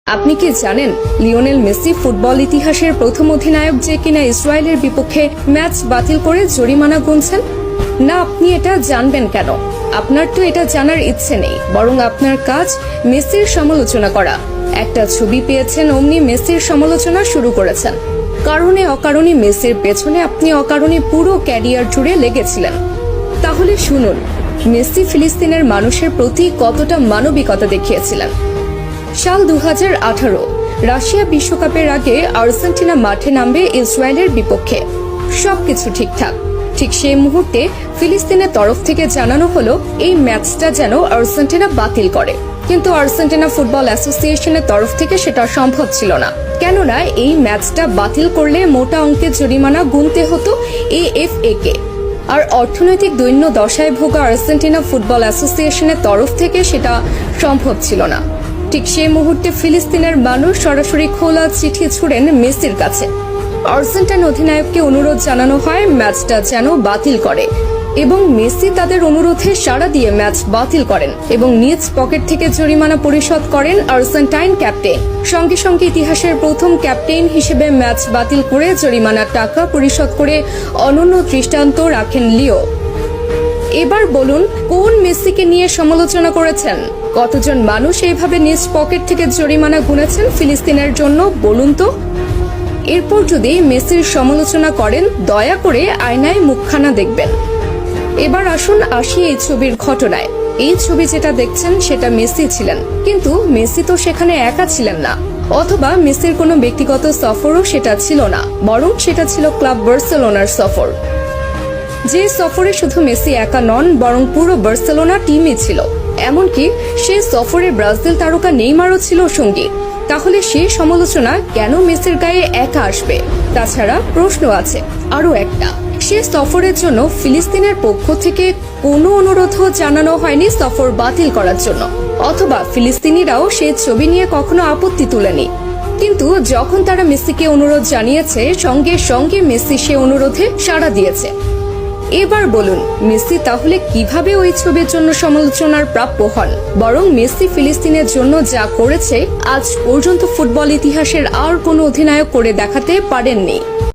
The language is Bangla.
আপনি কি জানেন লিওনেল মেসি ফুটবল ইতিহাসের প্রথম অধিনায়ক যে কিনা ইসরায়েলের বিপক্ষে ম্যাচ বাতিল করে জরিমানা গুনছেন? না, আপনি এটা জানবেন কেন? আপনার তো এটা জানার ইচ্ছে নেই, বরং আপনার কাজ মেসির সমালোচনা করা। একটা ছবি পেয়েছেন, অমনি মেসির সমালোচনা শুরু করেছেন। কারণে অকারণে মেসির পেছনে আপনি অকারণে পুরো ক্যারিয়ার জুড়ে লেগেছিলেন। তাহলে শুনুন, মেসি ফিলিস্তিনের মানুষের প্রতি কতটা মানবিকতা দেখিয়েছিলেন। সাল 2018 রাশিয়া বিশ্বকাপের আগে আর্জেন্টিনা মাঠে নামবে ইসরায়েলের বিপক্ষে। সবকিছু ঠিকঠাক। ঠিক সেই মুহূর্তে ফিলিস্তিনের তরফ থেকে জানানো হলো এই ম্যাচটা যেন আর্জেন্টিনা বাতিল করে। কিন্তু আর্জেন্টিনা ফুটবল অ্যাসোসিয়েশনের তরফ থেকে সেটা সম্ভব ছিল না, কেননা এই ম্যাচটা বাতিল করলে মোটা অঙ্কের জরিমানা গুনতে হতো এএফএ কে। আর অর্থনৈতিক দৈন্য দশায় ভোগা আর্জেন্টিনা ফুটবল অ্যাসোসিয়েশনের তরফ থেকে সেটা সম্ভব ছিল না। ঠিক সেই মুহূর্তে ফিলিস্তিনের মানুষ সরাসরি খোলা চিঠি ছুড়েন মেসির কাছে। আর্জেন্টাইন অধিনায়ককে অনুরোধ জানানো হয় ম্যাচটা যেন বাতিল করে, এবং মেসি তাদের অনুরোধে সাড়া দিয়ে ম্যাচ বাতিল করেন এবং নিজ পকেট থেকে জরিমানা পরিশোধ করেন আর্জেন্টাইন ক্যাপ্টেন। সঙ্গে সঙ্গে ইতিহাসের প্রথম ক্যাপ্টেন হিসেবে ম্যাচ বাতিল করে জরিমানার টাকা পরিশোধ করে অনন্য দৃষ্টান্ত রাখেন লিও। এবার বলুন, কোন মেসিকে নিয়ে সমালোচনা করেছেন? কতজন মানুষ এইভাবে নিজ পকেট থেকে জরিমানা গুনেছেন ফিলিস্তিনের জন্য, বলুন তো? এরপর যদি মেসির সমালোচনা করেন, দয়া করে আয়নায় মুখখানা দেখবেন। এবার আসি এই ছবির ঘটনায়। এই ছবি যেটা দেখছেন সেটা মেসি ছিলেন, কিন্তু মেসি তো সেখানে একা ছিলেন না, অথবা মেসির কোনো ব্যক্তিগত সফরও সেটা ছিল না, বরং সেটা ছিল ক্লাব বার্সেলোনার সফর। যে সফরে শুধু মেসি একা নন, বরং পুরো বার্সেলোনা টিমই ছিল। এমনকি সেই সফরে ব্রাজিল তারকা নেইমারও ছিল সঙ্গী। তাহলে সেই সমালোচনা কেন মেসির গায়ে একা আসবে? তাছাড়া প্রশ্ন আছে আরো একটা, সে সফরের জন্য ফিলিস্তিনের পক্ষ থেকে কোনো অনুরোধও জানানো হয়নি সফর বাতিল করার জন্য, অথবা ফিলিস্তিনিরাও সে ছবি নিয়ে কখনো আপত্তি তুলেনি। কিন্তু যখন তারা মেসিকে অনুরোধ জানিয়েছে, সঙ্গে সঙ্গে মেসি সে অনুরোধে সাড়া দিয়েছে। এবার বলুন, মেসি তাহলে কিভাবে ওই ছবির জন্য সমালোচনার প্রাপ্য হন? বরং মেসি ফিলিস্তিনের জন্য যা করেছে আজ পর্যন্ত ফুটবল ইতিহাসের আর কোনো অধিনায়ক করে দেখাতে পারেননি।